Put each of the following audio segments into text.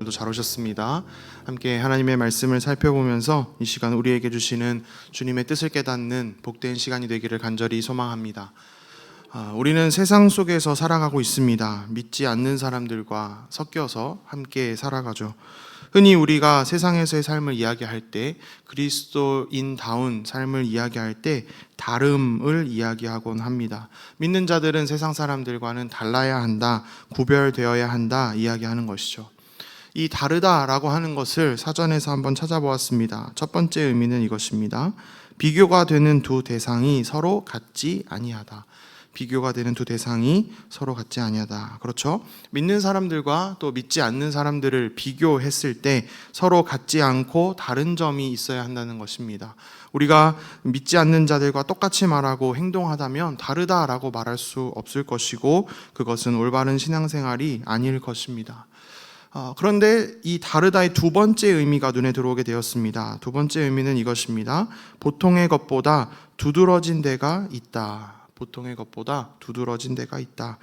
오늘도 잘 오셨습니다. 함께 하나님의 말씀을 살펴보면서 이 시간 우리에게 주시는 주님의 뜻을 깨닫는 복된 시간이 되기를 간절히 소망합니다. 우리는 세상 속에서 살아가고 있습니다. 믿지 않는 사람들과 섞여서 함께 살아가죠. 흔히 우리가 세상에서의 삶을 이야기할 때, 그리스도인다운 삶을 이야기할 때 다름을 이야기하곤 합니다. 믿는 자들은 세상 사람들과는 달라야 한다, 구별되어야 한다 이야기하는 것이죠. 이 다르다라고 하는 것을 사전에서 한번 찾아보았습니다. 첫 번째 의미는 이것입니다. 비교가 되는 두 대상이 서로 같지 아니하다. 비교가 되는 두 대상이 서로 같지 아니하다. 그렇죠? 믿는 사람들과 또 믿지 않는 사람들을 비교했을 때 서로 같지 않고 다른 점이 있어야 한다는 것입니다. 우리가 믿지 않는 자들과 똑같이 말하고 행동하다면 다르다라고 말할 수 없을 것이고, 그것은 올바른 신앙생활이 아닐 것입니다. 그런데 이 다르다의 두 번째 의미가 눈에 들어오게 되었습니다. 두 번째 의미는 이것입니다. 보통의 것보다 두드러진 데가 있다. 보통의 것보다 두드러진 데가 있다.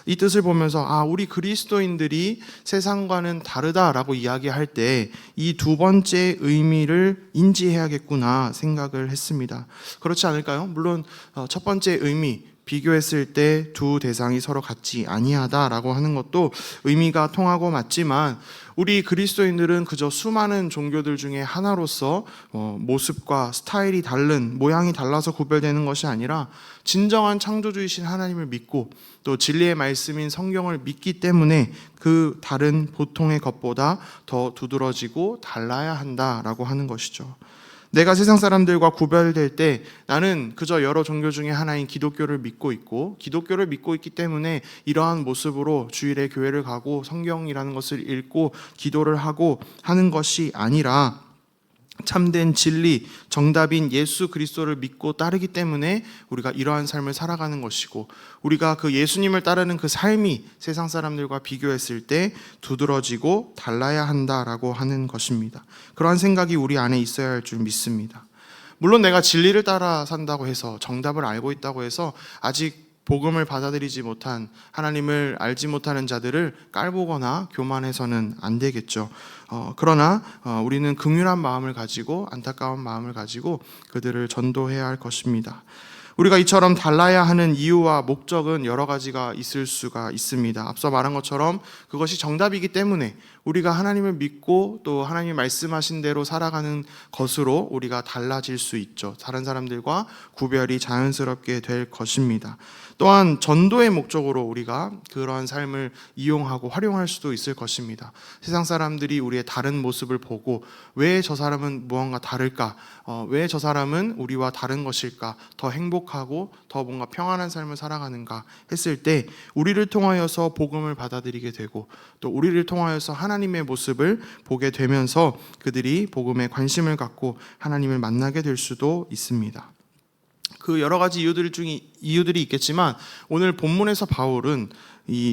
이 뜻을 보면서 우리 그리스도인들이 세상과는 다르다라고 이야기할 때 이 두 번째 의미를 인지해야겠구나 생각을 했습니다. 그렇지 않을까요? 물론 첫 번째 의미, 비교했을 때 두 대상이 서로 같지 아니하다라고 하는 것도 의미가 통하고 맞지만, 우리 그리스도인들은 그저 수많은 종교들 중에 하나로서 모습과 스타일이 다른, 모양이 달라서 구별되는 것이 아니라 진정한 창조주이신 하나님을 믿고 또 진리의 말씀인 성경을 믿기 때문에 그 다른 보통의 것보다 더 두드러지고 달라야 한다라고 하는 것이죠. 내가 세상 사람들과 구별될 때 나는 그저 여러 종교 중에 하나인 기독교를 믿고 있고, 기독교를 믿고 있기 때문에 이러한 모습으로 주일에 교회를 가고 성경이라는 것을 읽고 기도를 하고 하는 것이 아니라, 참된 진리, 정답인 예수 그리스도를 믿고 따르기 때문에 우리가 이러한 삶을 살아가는 것이고, 우리가 그 예수님을 따르는 그 삶이 세상 사람들과 비교했을 때 두드러지고 달라야 한다라고 하는 것입니다. 그러한 생각이 우리 안에 있어야 할 줄 믿습니다. 물론 내가 진리를 따라 산다고 해서, 정답을 알고 있다고 해서 아직 복음을 받아들이지 못한, 하나님을 알지 못하는 자들을 깔보거나 교만해서는 안 되겠죠. 그러나 우리는 긍휼한 마음을 가지고, 안타까운 마음을 가지고 그들을 전도해야 할 것입니다. 우리가 이처럼 달라야 하는 이유와 목적은 여러 가지가 있을 수가 있습니다. 앞서 말한 것처럼 그것이 정답이기 때문에 우리가 하나님을 믿고 또 하나님이 말씀하신 대로 살아가는 것으로 우리가 달라질 수 있죠. 다른 사람들과 구별이 자연스럽게 될 것입니다. 또한 전도의 목적으로 우리가 그러한 삶을 이용하고 활용할 수도 있을 것입니다. 세상 사람들이 우리의 다른 모습을 보고 왜 저 사람은 무언가 다를까? 왜 저 사람은 우리와 다른 것일까? 더 행복하고 더 뭔가 평안한 삶을 살아가는가 했을 때 우리를 통하여서 복음을 받아들이게 되고, 또 우리를 통하여서 하나님의 모습을 보게 되면서 그들이 복음에 관심을 갖고 하나님을 만나게 될 수도 있습니다. 그 여러 가지 이유들이 있겠지만, 오늘 본문에서 바울은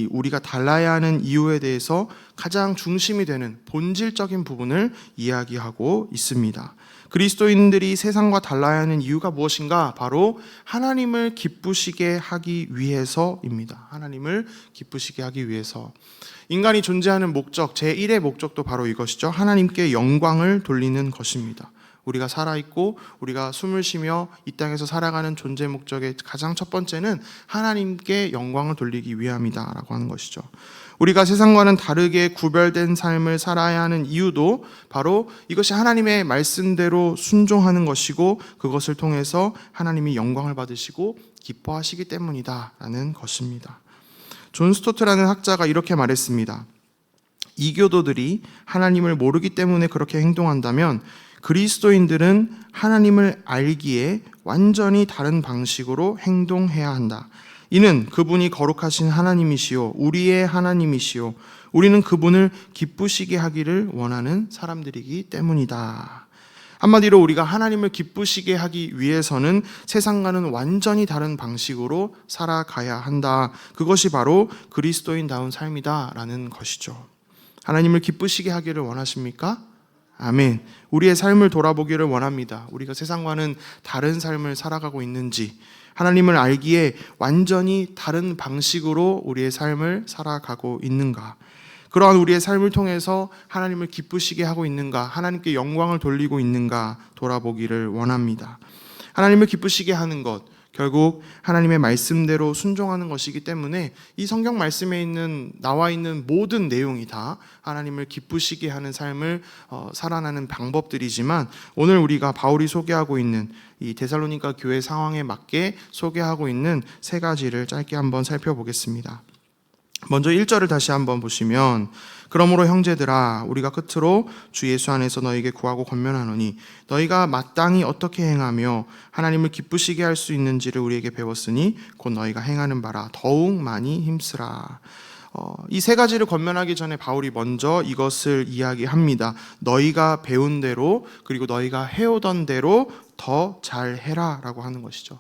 우리가 달라야 하는 이유에 대해서 가장 중심이 되는 본질적인 부분을 이야기하고 있습니다. 그리스도인들이 세상과 달라야 하는 이유가 무엇인가? 바로 하나님을 기쁘시게 하기 위해서입니다. 하나님을 기쁘시게 하기 위해서. 인간이 존재하는 목적, 제1의 목적도 바로 이것이죠. 하나님께 영광을 돌리는 것입니다. 우리가 살아있고 우리가 숨을 쉬며 이 땅에서 살아가는 존재 목적의 가장 첫 번째는 하나님께 영광을 돌리기 위함이다라고 하는 것이죠. 우리가 세상과는 다르게 구별된 삶을 살아야 하는 이유도 바로 이것이 하나님의 말씀대로 순종하는 것이고, 그것을 통해서 하나님이 영광을 받으시고 기뻐하시기 때문이다라는 것입니다. 존 스토트라는 학자가 이렇게 말했습니다. 이교도들이 하나님을 모르기 때문에 그렇게 행동한다면 그리스도인들은 하나님을 알기에 완전히 다른 방식으로 행동해야 한다. 이는 그분이 거룩하신 하나님이시요 우리의 하나님이시요 우리는 그분을 기쁘시게 하기를 원하는 사람들이기 때문이다. 한마디로 우리가 하나님을 기쁘시게 하기 위해서는 세상과는 완전히 다른 방식으로 살아가야 한다. 그것이 바로 그리스도인다운 삶이다라는 것이죠. 하나님을 기쁘시게 하기를 원하십니까? 아멘. 우리의 삶을 돌아보기를 원합니다. 우리가 세상과는 다른 삶을 살아가고 있는지, 하나님을 알기에 완전히 다른 방식으로 우리의 삶을 살아가고 있는가. 그러한 우리의 삶을 통해서 하나님을 기쁘시게 하고 있는가, 하나님께 영광을 돌리고 있는가 돌아보기를 원합니다. 하나님을 기쁘시게 하는 것, 결국 하나님의 말씀대로 순종하는 것이기 때문에 이 성경 말씀에 나와 있는 모든 내용이 다 하나님을 기쁘시게 하는 삶을 살아가는 방법들이지만, 오늘 우리가 바울이 소개하고 있는 이 데살로니가 교회 상황에 맞게 소개하고 있는 세 가지를 짧게 한번 살펴보겠습니다. 먼저 1절을 다시 한번 보시면, 그러므로 형제들아 우리가 끝으로 주 예수 안에서 너희에게 구하고 권면하노니 너희가 마땅히 어떻게 행하며 하나님을 기쁘시게 할 수 있는지를 우리에게 배웠으니 곧 너희가 행하는 바라 더욱 많이 힘쓰라. 이 세 가지를 권면하기 전에 바울이 먼저 이것을 이야기합니다. 너희가 배운 대로, 그리고 너희가 해오던 대로 더 잘해라 라고 하는 것이죠.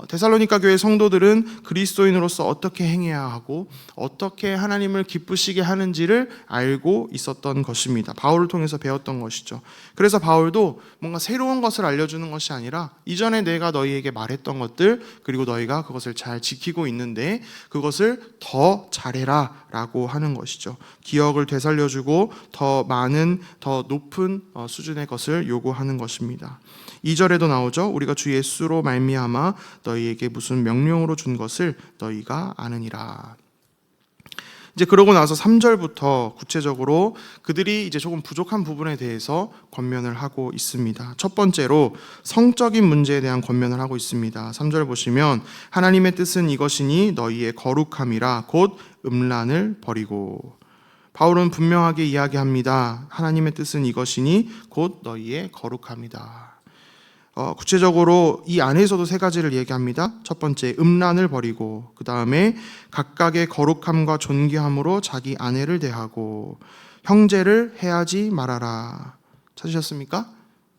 데살로니가 교회 성도들은 그리스도인으로서 어떻게 행해야 하고 어떻게 하나님을 기쁘시게 하는지를 알고 있었던 것입니다. 바울을 통해서 배웠던 것이죠. 그래서 바울도 뭔가 새로운 것을 알려주는 것이 아니라 이전에 내가 너희에게 말했던 것들, 그리고 너희가 그것을 잘 지키고 있는데 그것을 더 잘해라 라고 하는 것이죠. 기억을 되살려주고 더 많은, 더 높은 수준의 것을 요구하는 것입니다. 2절에도 나오죠. 우리가 주 예수로 말미암아 너희에게 무슨 명령으로 준 것을 너희가 아느니라. 이제 그러고 나서 3절부터 구체적으로 그들이 이제 조금 부족한 부분에 대해서 권면을 하고 있습니다. 첫 번째로 성적인 문제에 대한 권면을 하고 있습니다. 3절 보시면 하나님의 뜻은 이것이니 너희의 거룩함이라 곧 음란을 버리고. 바울은 분명하게 이야기합니다. 하나님의 뜻은 이것이니 곧 너희의 거룩함이다. 구체적으로 이 안에서도 세 가지를 얘기합니다. 첫 번째, 음란을 버리고, 그 다음에 각각의 거룩함과 존귀함으로 자기 아내를 대하고, 형제를 해하지 말아라. 찾으셨습니까?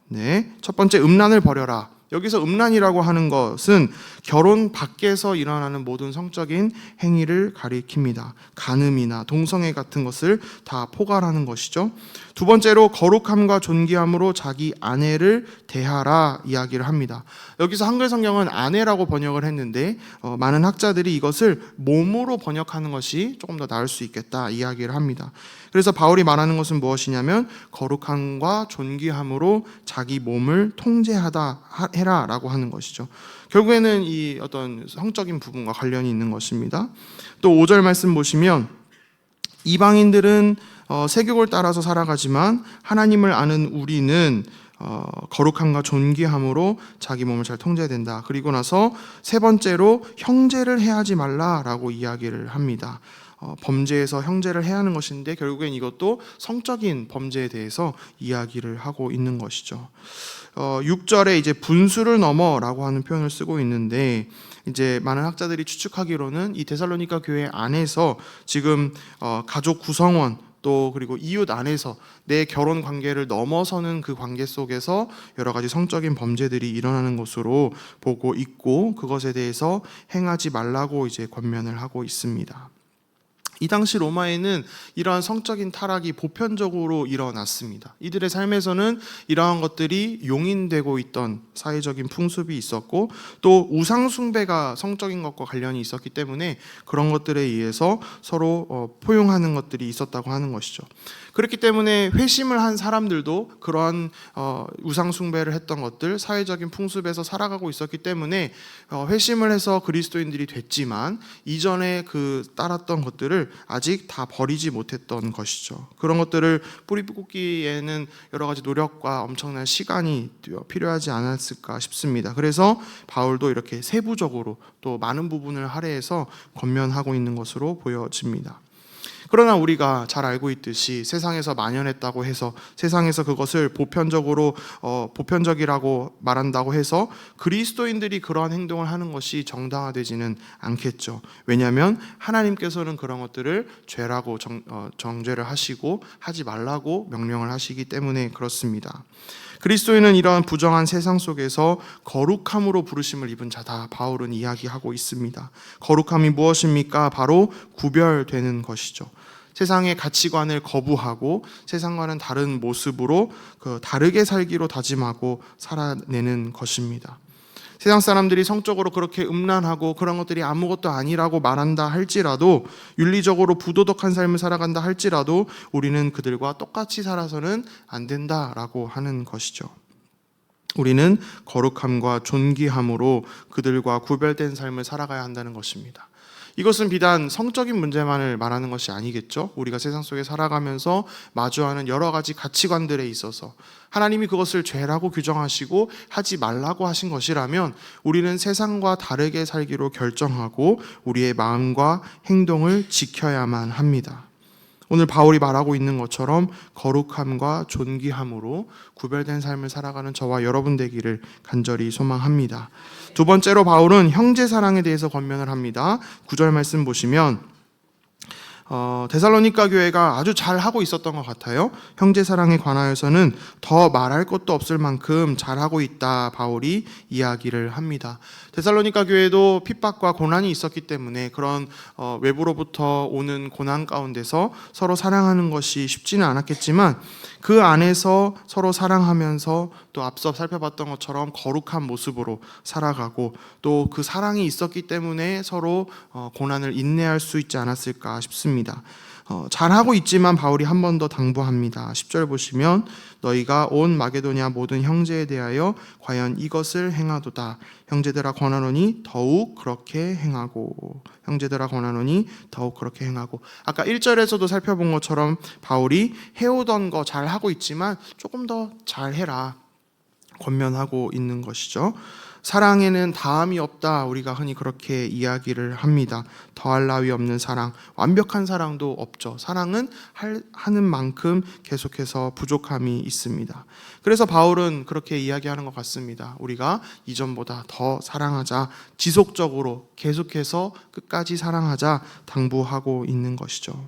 네, 첫 번째, 음란을 버려라. 여기서 음란이라고 하는 것은 결혼 밖에서 일어나는 모든 성적인 행위를 가리킵니다. 간음이나 동성애 같은 것을 다 포괄하는 것이죠. 두 번째로 거룩함과 존귀함으로 자기 아내를 대하라 이야기를 합니다. 여기서 한글 성경은 아내라고 번역을 했는데 많은 학자들이 이것을 몸으로 번역하는 것이 조금 더 나을 수 있겠다 이야기를 합니다. 그래서 바울이 말하는 것은 무엇이냐면 거룩함과 존귀함으로 자기 몸을 통제하다 해라라고 하는 것이죠. 결국에는 이 어떤 성적인 부분과 관련이 있는 것입니다. 또 5절 말씀 보시면 이방인들은 세격을 따라서 살아가지만 하나님을 아는 우리는 거룩함과 존귀함으로 자기 몸을 잘 통제해야 된다. 그리고 나서 세 번째로 형제를 해하지 말라라고 이야기를 합니다. 범죄에서 형제를 해야 하는 것인데 결국엔 이것도 성적인 범죄에 대해서 이야기를 하고 있는 것이죠. 6절에 이제 분수를 넘어라고 하는 표현을 쓰고 있는데 이제 많은 학자들이 추측하기로는 이 데살로니가 교회 안에서 지금 가족 구성원 또 그리고 이웃 안에서 내 결혼 관계를 넘어서는 그 관계 속에서 여러 가지 성적인 범죄들이 일어나는 것으로 보고 있고 그것에 대해서 행하지 말라고 이제 권면을 하고 있습니다. 이 당시 로마에는 이러한 성적인 타락이 보편적으로 일어났습니다. 이들의 삶에서는 이러한 것들이 용인되고 있던 사회적인 풍습이 있었고 또 우상 숭배가 성적인 것과 관련이 있었기 때문에 그런 것들에 의해서 서로 포용하는 것들이 있었다고 하는 것이죠. 그렇기 때문에 회심을 한 사람들도 그러한 우상 숭배를 했던 것들, 사회적인 풍습에서 살아가고 있었기 때문에 회심을 해서 그리스도인들이 됐지만 이전에 그 따랐던 것들을 아직 다 버리지 못했던 것이죠. 그런 것들을 뿌리 뽑기에는 여러 가지 노력과 엄청난 시간이 필요하지 않았을까 싶습니다. 그래서 바울도 이렇게 세부적으로 또 많은 부분을 할애해서 권면하고 있는 것으로 보여집니다. 그러나 우리가 잘 알고 있듯이 세상에서 만연했다고 해서 세상에서 그것을 보편적이라고 말한다고 해서 그리스도인들이 그러한 행동을 하는 것이 정당화되지는 않겠죠. 왜냐하면 하나님께서는 그런 것들을 죄라고 정죄를 하시고 하지 말라고 명령을 하시기 때문에 그렇습니다. 그리스도인은 이러한 부정한 세상 속에서 거룩함으로 부르심을 입은 자다. 바울은 이야기하고 있습니다. 거룩함이 무엇입니까? 바로 구별되는 것이죠. 세상의 가치관을 거부하고 세상과는 다른 모습으로 다르게 살기로 다짐하고 살아내는 것입니다. 세상 사람들이 성적으로 그렇게 음란하고 그런 것들이 아무것도 아니라고 말한다 할지라도, 윤리적으로 부도덕한 삶을 살아간다 할지라도 우리는 그들과 똑같이 살아서는 안 된다라고 하는 것이죠. 우리는 거룩함과 존귀함으로 그들과 구별된 삶을 살아가야 한다는 것입니다. 이것은 비단 성적인 문제만을 말하는 것이 아니겠죠. 우리가 세상 속에 살아가면서 마주하는 여러 가지 가치관들에 있어서 하나님이 그것을 죄라고 규정하시고 하지 말라고 하신 것이라면 우리는 세상과 다르게 살기로 결정하고 우리의 마음과 행동을 지켜야만 합니다. 오늘 바울이 말하고 있는 것처럼 거룩함과 존귀함으로 구별된 삶을 살아가는 저와 여러분 되기를 간절히 소망합니다. 두 번째로 바울은 형제 사랑에 대해서 권면을 합니다. 9절 말씀 보시면 데살로니가 교회가 아주 잘하고 있었던 것 같아요. 형제 사랑에 관하여서는 더 말할 것도 없을 만큼 잘하고 있다, 바울이 이야기를 합니다. 데살로니가 교회도 핍박과 고난이 있었기 때문에 그런 외부로부터 오는 고난 가운데서 서로 사랑하는 것이 쉽지는 않았겠지만 그 안에서 서로 사랑하면서 또 앞서 살펴봤던 것처럼 거룩한 모습으로 살아가고 또 그 사랑이 있었기 때문에 서로 고난을 인내할 수 있지 않았을까 싶습니다. 잘하고 있지만 바울이 한 번 더 당부합니다. 10절 보시면 너희가 온 마게도냐 모든 형제에 대하여 과연 이것을 행하도다. 형제들아 권하노니 더욱 그렇게 행하고. 형제들아 권하노니 더욱 그렇게 행하고. 아까 1절에서도 살펴본 것처럼 바울이 해오던 거 잘하고 있지만 조금 더 잘해라 권면하고 있는 것이죠. 사랑에는 다함이 없다, 우리가 흔히 그렇게 이야기를 합니다. 더할 나위 없는 사랑, 완벽한 사랑도 없죠. 사랑은 하는 만큼 계속해서 부족함이 있습니다. 그래서 바울은 그렇게 이야기하는 것 같습니다. 우리가 이전보다 더 사랑하자, 지속적으로 계속해서 끝까지 사랑하자 당부하고 있는 것이죠.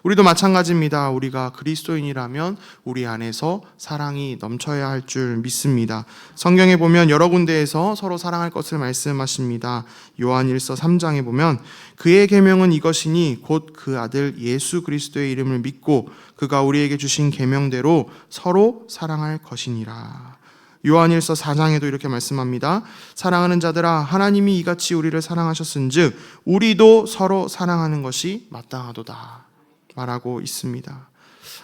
우리도 마찬가지입니다. 우리가 그리스도인이라면 우리 안에서 사랑이 넘쳐야 할 줄 믿습니다. 성경에 보면 여러 군데에서 서로 사랑할 것을 말씀하십니다. 요한일서 3장에 보면 그의 계명은 이것이니 곧 그 아들 예수 그리스도의 이름을 믿고 그가 우리에게 주신 계명대로 서로 사랑할 것이니라. 요한일서 4장에도 이렇게 말씀합니다. 사랑하는 자들아, 하나님이 이같이 우리를 사랑하셨은즉 우리도 서로 사랑하는 것이 마땅하도다 말하고 있습니다.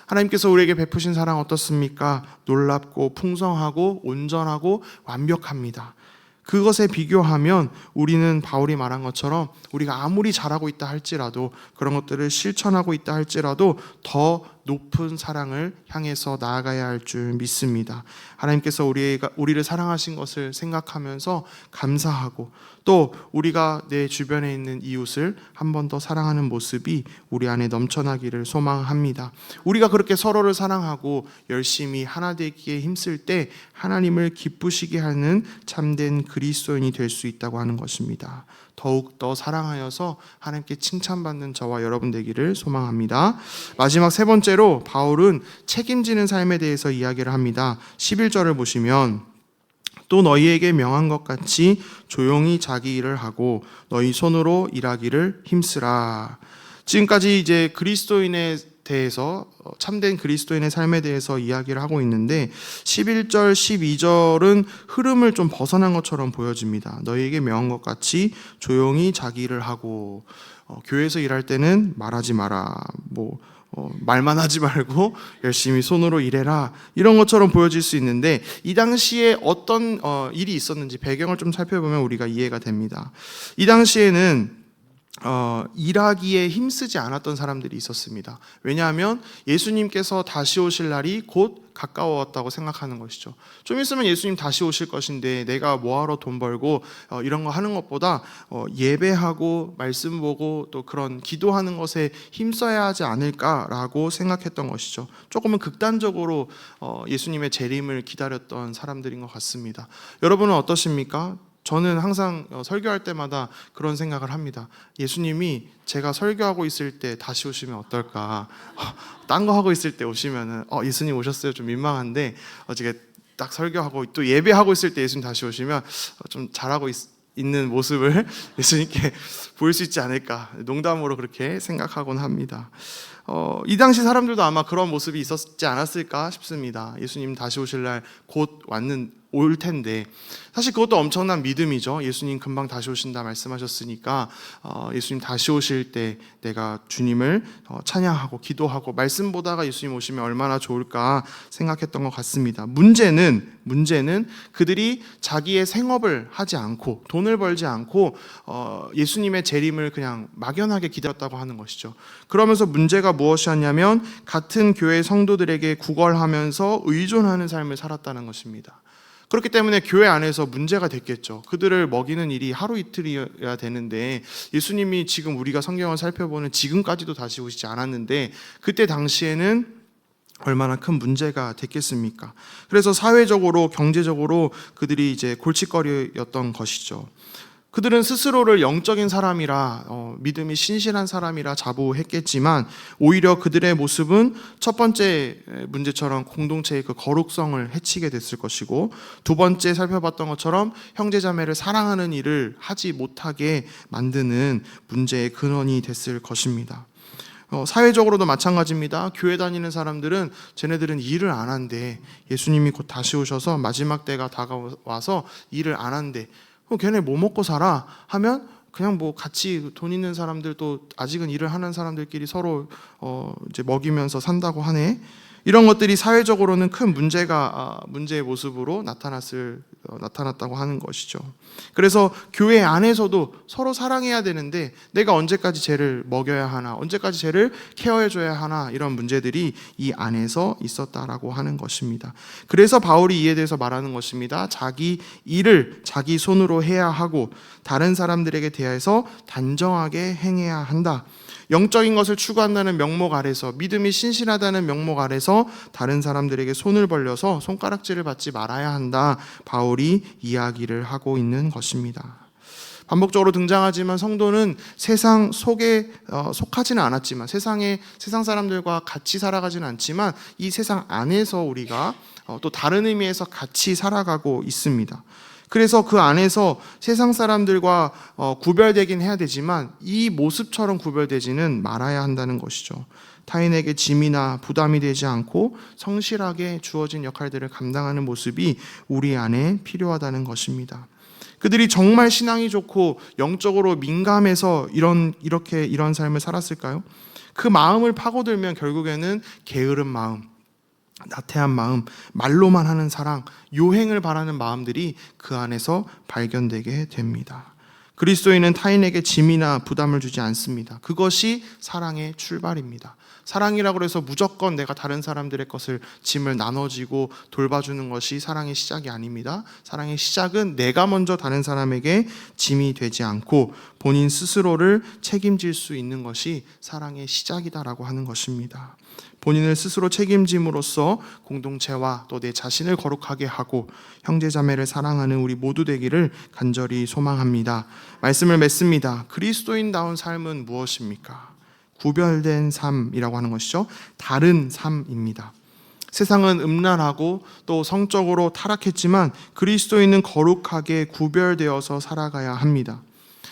하나님께서 우리에게 베푸신 사랑 어떻습니까? 놀랍고 풍성하고 온전하고 완벽합니다. 그것에 비교하면 우리는 바울이 말한 것처럼 우리가 아무리 잘하고 있다 할지라도, 그런 것들을 실천하고 있다 할지라도 더 높은 사랑을 향해서 나아가야 할 줄 믿습니다. 하나님께서 우리를 사랑하신 것을 생각하면서 감사하고, 또 우리가 내 주변에 있는 이웃을 한 번 더 사랑하는 모습이 우리 안에 넘쳐나기를 소망합니다. 우리가 그렇게 서로를 사랑하고 열심히 하나 되기에 힘쓸 때 하나님을 기쁘시게 하는 참된 그리스도인이 될 수 있다고 하는 것입니다. 더욱더 사랑하여서 하나님께 칭찬받는 저와 여러분 되기를 소망합니다. 마지막 세 번째로 바울은 책임지는 삶에 대해서 이야기를 합니다. 11절을 보시면 또 너희에게 명한 것 같이 조용히 자기 일을 하고 너희 손으로 일하기를 힘쓰라. 지금까지 이제 그리스도인에 대해서, 참된 그리스도인의 삶에 대해서 이야기를 하고 있는데 11절, 12절은 흐름을 좀 벗어난 것처럼 보여집니다. 너희에게 명한 것 같이 조용히 자기 일을 하고, 교회에서 일할 때는 말하지 마라, 말만 하지 말고 열심히 손으로 일해라, 이런 것처럼 보여질 수 있는데 이 당시에 어떤 일이 있었는지 배경을 좀 살펴보면 우리가 이해가 됩니다. 이 당시에는 일하기에 힘쓰지 않았던 사람들이 있었습니다. 왜냐하면 예수님께서 다시 오실 날이 곧 가까웠다고 생각하는 것이죠. 좀 있으면 예수님 다시 오실 것인데 내가 뭐하러 돈 벌고 이런 거 하는 것보다 예배하고 말씀 보고 또 그런 기도하는 것에 힘써야 하지 않을까라고 생각했던 것이죠. 조금은 극단적으로 예수님의 재림을 기다렸던 사람들인 것 같습니다. 여러분은 어떠십니까? 저는 항상 설교할 때마다 그런 생각을 합니다. 예수님이 제가 설교하고 있을 때 다시 오시면 어떨까? 딴 거 하고 있을 때 오시면은 예수님 오셨어요, 좀 민망한데 어떻게 딱 설교하고 또 예배하고 있을 때 예수님 다시 오시면 좀 잘하고 있는 모습을 예수님께 보일 수 있지 않을까, 농담으로 그렇게 생각하곤 합니다. 이 당시 사람들도 아마 그런 모습이 있었지 않았을까 싶습니다. 예수님 다시 오실 날 곧 올 텐데, 사실 그것도 엄청난 믿음이죠. 예수님 금방 다시 오신다 말씀하셨으니까 예수님 다시 오실 때 내가 주님을 찬양하고 기도하고 말씀 보다가 예수님 오시면 얼마나 좋을까 생각했던 것 같습니다. 문제는 그들이 자기의 생업을 하지 않고 돈을 벌지 않고 예수님의 재림을 그냥 막연하게 기다렸다고 하는 것이죠. 그러면서 문제가 무엇이었냐면 같은 교회 성도들에게 구걸하면서 의존하는 삶을 살았다는 것입니다. 그렇기 때문에 교회 안에서 문제가 됐겠죠. 그들을 먹이는 일이 하루 이틀이어야 되는데 예수님이 지금 우리가 성경을 살펴보는 지금까지도 다시 오시지 않았는데 그때 당시에는 얼마나 큰 문제가 됐겠습니까? 그래서 사회적으로 경제적으로 그들이 이제 골칫거리였던 것이죠. 그들은 스스로를 영적인 사람이라 믿음이 신실한 사람이라 자부했겠지만 오히려 그들의 모습은 첫 번째 문제처럼 공동체의 그 거룩성을 해치게 됐을 것이고 두 번째 살펴봤던 것처럼 형제자매를 사랑하는 일을 하지 못하게 만드는 문제의 근원이 됐을 것입니다. 사회적으로도 마찬가지입니다. 교회 다니는 사람들은 쟤네들은 일을 안 한대. 예수님이 곧 다시 오셔서 마지막 때가 다가와서 일을 안 한대. 걔네 뭐 먹고 살아? 하면 그냥 뭐 같이 돈 있는 사람들 또 아직은 일을 하는 사람들끼리 서로 이제 먹이면서 산다고 하네. 이런 것들이 사회적으로는 큰 문제의 모습으로 나타났다고 하는 것이죠. 그래서 교회 안에서도 서로 사랑해야 되는데 내가 언제까지 쟤를 먹여야 하나, 언제까지 쟤를 케어해줘야 하나 이런 문제들이 이 안에서 있었다라고 하는 것입니다. 그래서 바울이 이에 대해서 말하는 것입니다. 자기 일을 자기 손으로 해야 하고 다른 사람들에게 대해서 단정하게 행해야 한다. 영적인 것을 추구한다는 명목 아래서 믿음이 신실하다는 명목 아래서 다른 사람들에게 손을 벌려서 손가락질을 받지 말아야 한다. 바울이 이야기를 하고 있는 것입니다. 반복적으로 등장하지만 성도는 세상 속에 속하지는 않았지만 세상 사람들과 같이 살아가지는 않지만 이 세상 안에서 우리가 또 다른 의미에서 같이 살아가고 있습니다. 그래서 그 안에서 세상 사람들과 구별되긴 해야 되지만 이 모습처럼 구별되지는 말아야 한다는 것이죠. 타인에게 짐이나 부담이 되지 않고 성실하게 주어진 역할들을 감당하는 모습이 우리 안에 필요하다는 것입니다. 그들이 정말 신앙이 좋고 영적으로 민감해서 이런 삶을 살았을까요? 그 마음을 파고들면 결국에는 게으른 마음, 나태한 마음, 말로만 하는 사랑, 요행을 바라는 마음들이 그 안에서 발견되게 됩니다. 그리스도인은 타인에게 짐이나 부담을 주지 않습니다. 그것이 사랑의 출발입니다. 사랑이라고 해서 무조건 내가 다른 사람들의 것을 짐을 나눠지고 돌봐주는 것이 사랑의 시작이 아닙니다. 사랑의 시작은 내가 먼저 다른 사람에게 짐이 되지 않고 본인 스스로를 책임질 수 있는 것이 사랑의 시작이다라고 하는 것입니다. 본인을 스스로 책임짐으로써 공동체와 또 내 자신을 거룩하게 하고 형제자매를 사랑하는 우리 모두 되기를 간절히 소망합니다. 말씀을 맺습니다. 그리스도인다운 삶은 무엇입니까? 구별된 삶이라고 하는 것이죠. 다른 삶입니다. 세상은 음란하고 또 성적으로 타락했지만 그리스도인은 거룩하게 구별되어서 살아가야 합니다.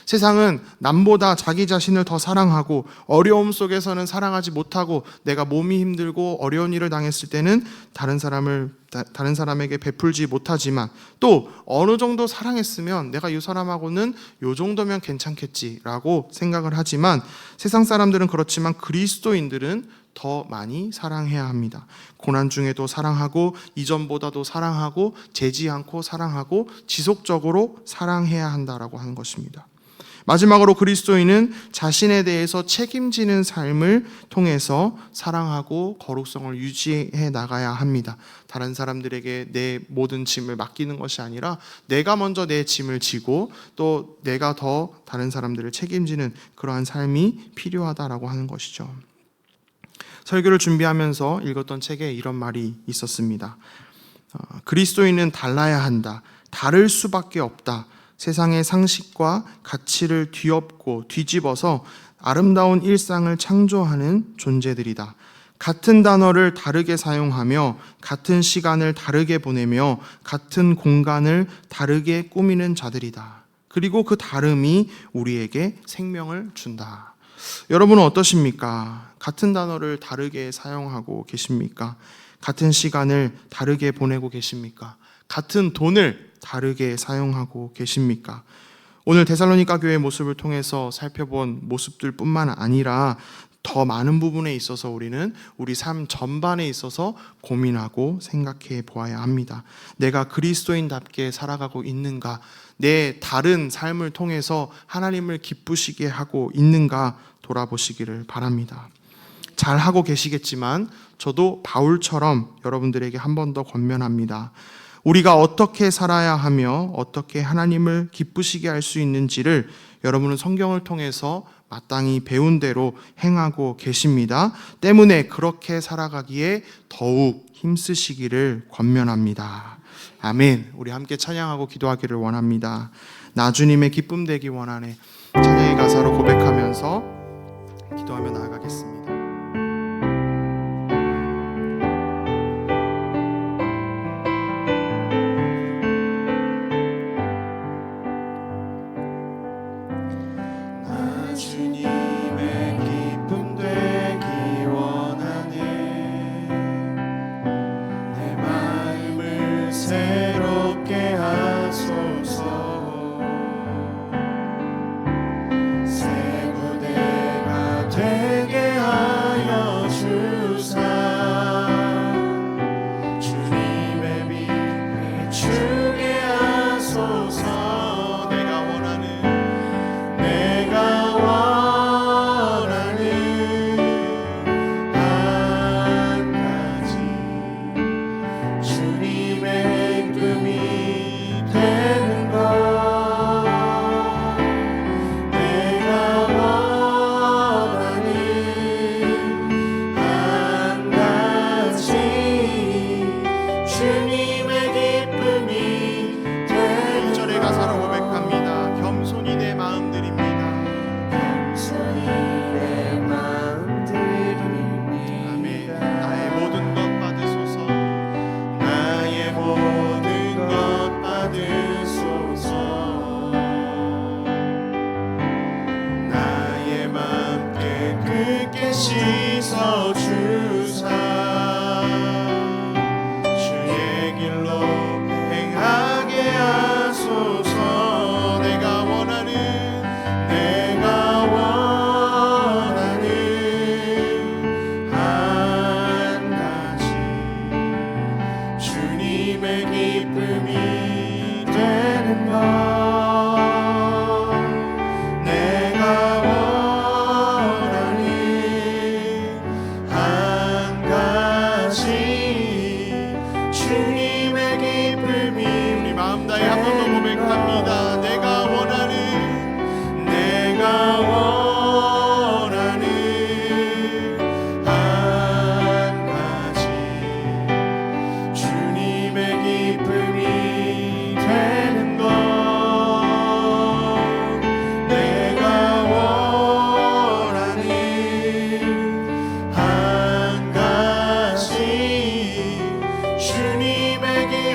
세상은 남보다 자기 자신을 더 사랑하고 어려움 속에서는 사랑하지 못하고 내가 몸이 힘들고 어려운 일을 당했을 때는 다른 사람에게 베풀지 못하지만 또 어느 정도 사랑했으면 내가 이 사람하고는 이 정도면 괜찮겠지라고 생각을 하지만 세상 사람들은 그렇지만 그리스도인들은 더 많이 사랑해야 합니다. 고난 중에도 사랑하고 이전보다도 사랑하고 재지 않고 사랑하고 지속적으로 사랑해야 한다라고 하는 것입니다. 마지막으로 그리스도인은 자신에 대해서 책임지는 삶을 통해서 사랑하고 거룩성을 유지해 나가야 합니다. 다른 사람들에게 내 모든 짐을 맡기는 것이 아니라 내가 먼저 내 짐을 지고 또 내가 더 다른 사람들을 책임지는 그러한 삶이 필요하다라고 하는 것이죠. 설교를 준비하면서 읽었던 책에 이런 말이 있었습니다. 그리스도인은 달라야 한다. 다를 수밖에 없다. 세상의 상식과 가치를 뒤엎고 뒤집어서 아름다운 일상을 창조하는 존재들이다. 같은 단어를 다르게 사용하며 같은 시간을 다르게 보내며 같은 공간을 다르게 꾸미는 자들이다. 그리고 그 다름이 우리에게 생명을 준다. 여러분은 어떠십니까? 같은 단어를 다르게 사용하고 계십니까? 같은 시간을 다르게 보내고 계십니까? 같은 돈을 다르게 사용하고 계십니까? 오늘 데살로니가 교회의 모습을 통해서 살펴본 모습들 뿐만 아니라 더 많은 부분에 있어서 우리는 우리 삶 전반에 있어서 고민하고 생각해 보아야 합니다. 내가 그리스도인답게 살아가고 있는가? 내 다른 삶을 통해서 하나님을 기쁘시게 하고 있는가 돌아보시기를 바랍니다. 잘 하고 계시겠지만 저도 바울처럼 여러분들에게 한 번 더 권면합니다. 우리가 어떻게 살아야 하며 어떻게 하나님을 기쁘시게 할 수 있는지를 여러분은 성경을 통해서 마땅히 배운 대로 행하고 계십니다. 때문에 그렇게 살아가기에 더욱 힘쓰시기를 권면합니다. 아멘. 우리 함께 찬양하고 기도하기를 원합니다. 나 주님의 기쁨 되기 원하네. 찬양의 가사로 고백하면서 기도하며 나아가겠습니다.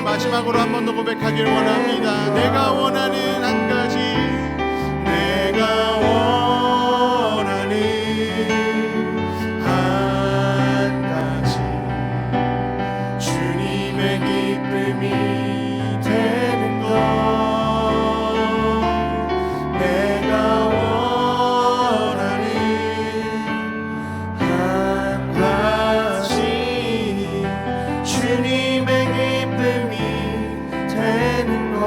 마지막으로 한 번 더 고백하길 원합니다. 내가 원하는 한 가지, 내가 원하는 한 가지, 주님의 기쁨이 되는 것. 내가 원하는 한 가지, 주님의 기쁨이 되는 것.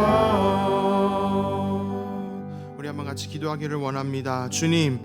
우리 한번 같이 기도하기를 원합니다. 주님,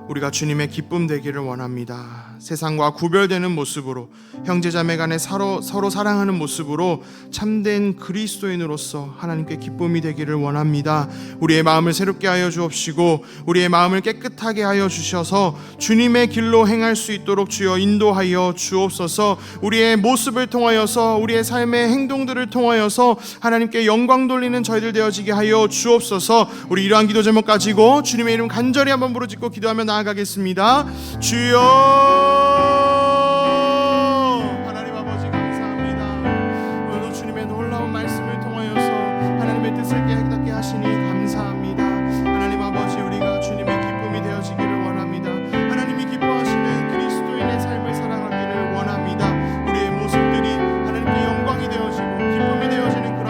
우리가 주님의 기쁨 되기를 원합니다. 세상과 구별되는 모습으로, 형제자매 간에 서로 사랑하는 모습으로 참된 그리스도인으로서 하나님께 기쁨이 되기를 원합니다. 우리의 마음을 새롭게 하여 주옵시고 우리의 마음을 깨끗하게 하여 주셔서 주님의 길로 행할 수 있도록 주여 인도하여 주옵소서. 우리의 모습을 통하여서, 우리의 삶의 행동들을 통하여서 하나님께 영광 돌리는 저희들 되어지게 하여 주옵소서. 우리 이러한 기도 제목 가지고 주님의 이름 간절히 한번 부르짖고 기도하며 나아가겠습니다. 주여, 하나님 아버지 감사합니다. 오늘도 주님의 놀라운 말씀을 통하여서 하나님의 뜻을 깨닫게 하시니 감사합니다. 하나님 아버지, 우리가 주님의 기쁨이 되어지기를 원합니다. 하나님이 기뻐하시는 그리스도인의 삶을 살아가기를 원합니다. 우리의 모습들이 하나님께 영광이 되어지고 기쁨이 되어지는 그런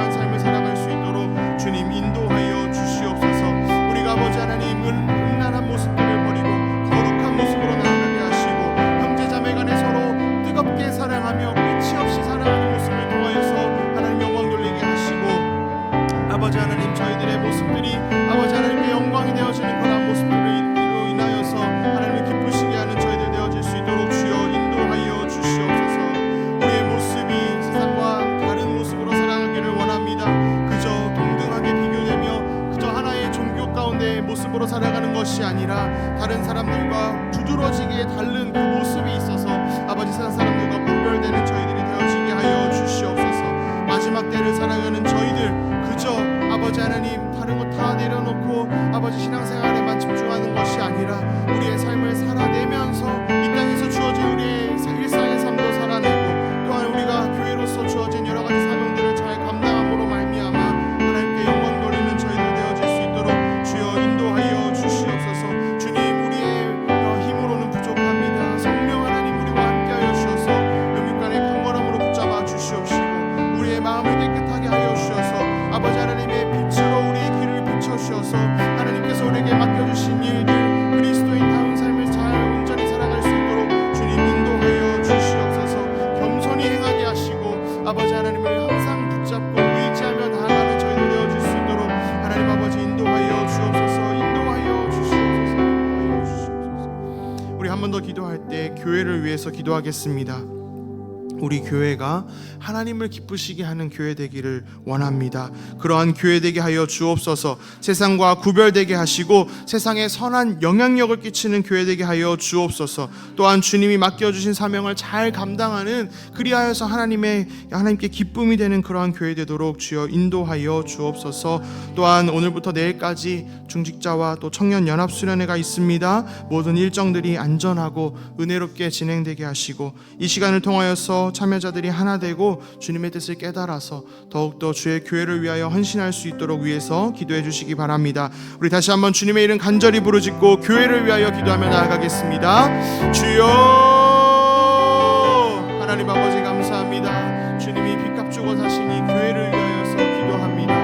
것이 아니라 다른 사람들과 두드러지게 다른 그 모습이 있어서 아버지 세상 사람들과 구별되는 저희들이 되어지게 하여 주시옵소서. 마지막 때를 살아가는 저희들 그저 아버지 하나님 다른 것 다 내려놓고 아버지 신앙생활에만 집중하는 것이 아니라 우리의 삶을 살아내면서 이 땅에서 주어진 우리의 일상의 삶도 살아내고 또한 우리가 교회로서 주어진 여러 가지 사명들을 잘 감당함으로 말미암아 하나님께 영광 돌리는 저희들 되어질 수 있도록 주여 인도하여 주시옵소서. 주님 우리의 힘으로는 부족합니다. 성령 하나님 우리와 함께하여 주셔서 영육간의 강건함으로 붙잡아 주시옵시고 우리의 마음을 깨끗하게 하여 주셔서 아버지 하나님의 빛으로 우리의 길을 비춰주셔서 하나님께서 우리에게 맡겨주신 일들 그리스도인다운 삶을 잘 온전히 살아갈 수 있도록 주님 인도하여 주시옵소서. 겸손히 행하게 하시고 아버지 하나님을 항상 붙잡고 의지하며 나아가는 저희들 되어질 수 있도록 하나님 아버지 인도하여 주옵소서. 인도하여 주시옵소서. 인도하여 주시옵소서. 우리 한 번 더 기도할 때 교회를 위해서 기도하겠습니다. 우리 교회가 하나님을 기쁘시게 하는 교회 되기를 원합니다. 그러한 교회 되게 하여 주옵소서. 세상과 구별되게 하시고 세상에 선한 영향력을 끼치는 교회 되게 하여 주옵소서. 또한 주님이 맡겨주신 사명을 잘 감당하는 그리하여서 하나님께 기쁨이 되는 그러한 교회 되도록 주여 인도하여 주옵소서. 또한 오늘부터 내일까지 중직자와 또 청년 연합 수련회가 있습니다. 모든 일정들이 안전하고 은혜롭게 진행되게 하시고 이 시간을 통하여서 참여자들이 하나 되고 주님의 뜻을 깨달아서 더욱더 주의 교회를 위하여 헌신할 수 있도록 위해서 기도해 주시기 바랍니다. 우리 다시 한번 주님의 이름 간절히 부르짖고 교회를 위하여 기도하며 나아가겠습니다. 주여 하나님 아버지 감사합니다. 주님이 빚값 주고 사신 이 교회를 위하여서 기도합니다.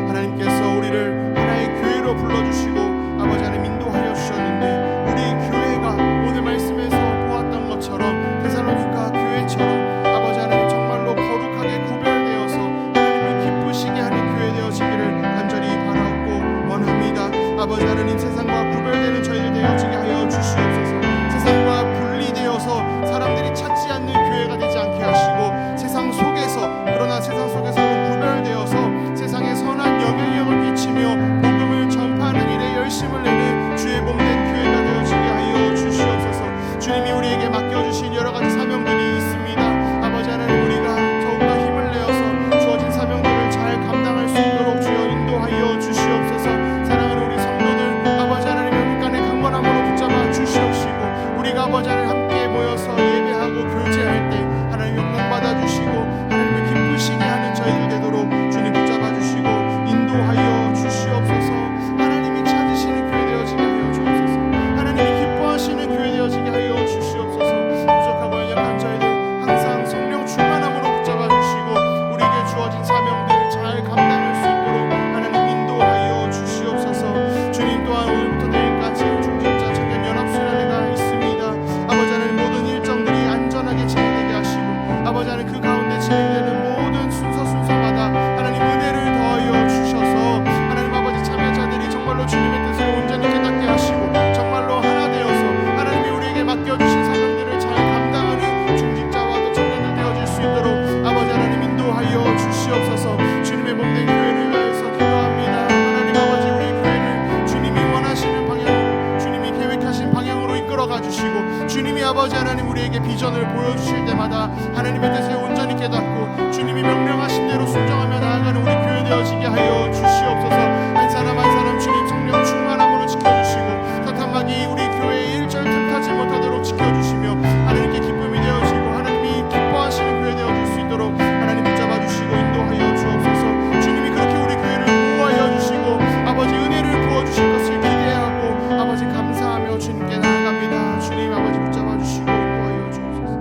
하나님께서 우리를 하나의 교회로 불러주시고 아버지 하나님 인도하여 주셨는데 우리 교회가 오늘 말씀에서 보았던 것처럼 데살로니가 교회처럼 아버지 하나님 정말로 거룩하게 구별되어서 하나님을 기쁘시게 하는 교회 되어지기를 간절히 바라옵고 원합니다. 아버지 하나님 세상과 구별되는 저희들 되어지게 하여 주시옵소서. 세상과 분리되어서 사람들이 찾지 않는 교회가 되지 않게 하시고 세상 속에서 그러나 세상 속에서는 구별되어서 세상에 선한 영향력을 끼치며 복음을 전파하는 일에 열심을 내는 주의 몸된 교회가 되어지게 하여 주시옵소서. 주님이 우리에게 맡겨주신 여러 가지 사명들이 있습니다. 아버지 하나님 우리가 더욱더 힘을 내어서 주어진 사명들을 잘 감당할 수 있도록 주여 인도하여 주시옵소서. 사랑하는 우리 성도들 아버지 하나님 영육간의 강건함으로 붙잡아 주시옵시고 우리가 아버지 하나님 함께 모여서 예배하고 교제할 때 하나님 영광 받아주시고 하나님을 기쁘시게 하는 저희들 되도록 주님 붙잡아 주시고 인도하여 주시옵소서. 하나님이 찾으시는 교회 되어지게 하여 주옵소서. 하나님이 기뻐하시는 교회 되어지게 하여 주시옵소서. 부족하고 연약한 저희들 항상 성령 충만함으로 붙잡아 주시고 우리에게 주어진 사명들 잘 감당할 수 있도록 하나님 인도하여 주시옵소서. 주님 또한 오늘부터 내일까지 중직자 청년 연합 수련회가 있습니다. 아버지 하나님 모든 일정들이 안전하게 진행되게 하시고 아버지 하나님 그 가운데 진행되는 모든 순서마다 하나님 은혜를 더하여 주셔서 하나님 아버지 참여자들이 정말로 주님의 뜻을 온전히 깨닫게 하시고 정말로 하나 되어서 하나님이 우리에게 맡겨주신 사명들을 잘 감당하는 중직자와 또 청년들 되어질 수 있도록 아버지 하나님 인도하여 주시옵소서. 주님의 몸된 교회를 위하여서 기도합니다. 하나님 아버지 우리 교회를 주님이 원하시는 방향으로 주님이 계획하신 방향으로 이끌어가 주시고 주님이 아버지 하나님 우리에게 비전을 보여주실 때마다 하나님의 뜻을 온전히 깨닫고 주님이 명령하신 대로 순종하며 나아가는 우리 교회 되어지게 하여 주시옵소서. 한 사람 주님 성령 충만함으로 지켜주시고 사탄막이 우리 교회에 일절 틈타지 못하도록 지켜주시며 하나님께 기쁨이 되어지고 하나님이 기뻐하시는 교회 되어질 수 있도록 하나님 붙잡아 주시고 인도하여 주옵소서. 주님이 그렇게 우리 교회를 보호하여 주시고 아버지 은혜를 부어주실 것을 기대하고 아버지 감사하며 주님께 나아갑니다. 주님 아버지 붙잡아 주시고 인도하여 주옵소서.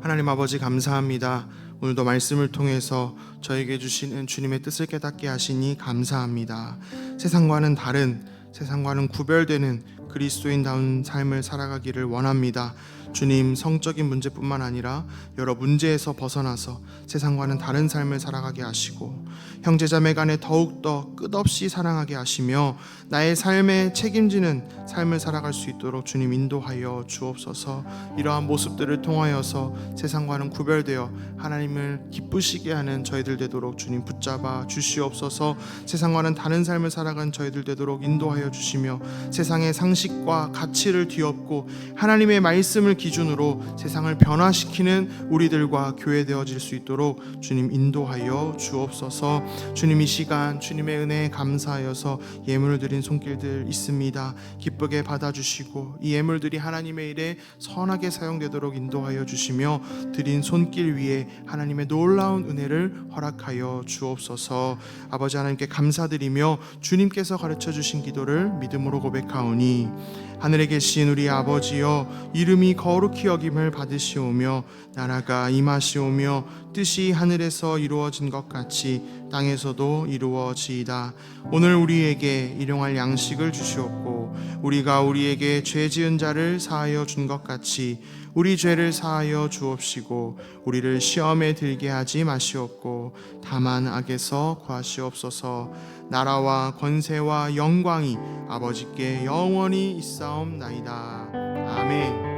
하나님 아버지 감사합니다. 오늘도 말씀을 통해서 저에게 주시는 주님의 뜻을 깨닫게 하시니 감사합니다. 세상과는 다른 세상과는 구별되는 그리스도인다운 삶을 살아가기를 원합니다. 주님, 성적인 문제뿐만 아니라 여러 문제에서 벗어나서 세상과는 다른 삶을 살아가게 하시고 형제자매 간에 더욱더 끝없이 사랑하게 하시며 나의 삶에 책임지는 삶을 살아갈 수 있도록 주님 인도하여 주옵소서. 이러한 모습들을 통하여서 세상과는 구별되어 하나님을 기쁘시게 하는 저희들 되도록 주님 붙잡아 주시옵소서. 세상과는 다른 삶을 살아간 저희들 되도록 인도하여 주시며 세상의 상식과 가치를 뒤엎고 하나님의 말씀을 기준으로 세상을 변화시키는 우리들과 교회 되어질 수 있도록 주님 인도하여 주옵소서. 주님, 이 시간 주님의 은혜에 감사하여서 예물을 드린 손길들 있습니다. 기쁘게 받아주시고 이 예물들이 하나님의 일에 선하게 사용되도록 인도하여 주시며 드린 손길 위에 하나님의 놀라운 은혜를 허락하여 주옵소서. 아버지 하나님께 감사드리며 주님께서 가르쳐 주신 기도를 믿음으로 고백하오니 하늘에 계신 우리 아버지여, 이름이 거룩히 여김을 받으시오며 나라가 임하시오며 뜻이 하늘에서 이루어진 것 같이 땅에서도 이루어지이다. 오늘 우리에게 일용할 양식을 주시옵고 우리가 우리에게 죄 지은 자를 사하여 준 것 같이 우리 죄를 사하여 주옵시고 우리를 시험에 들게 하지 마시옵고 다만 악에서 구하시옵소서. 나라와 권세와 영광이 아버지께 영원히 있사옵나이다. 아멘.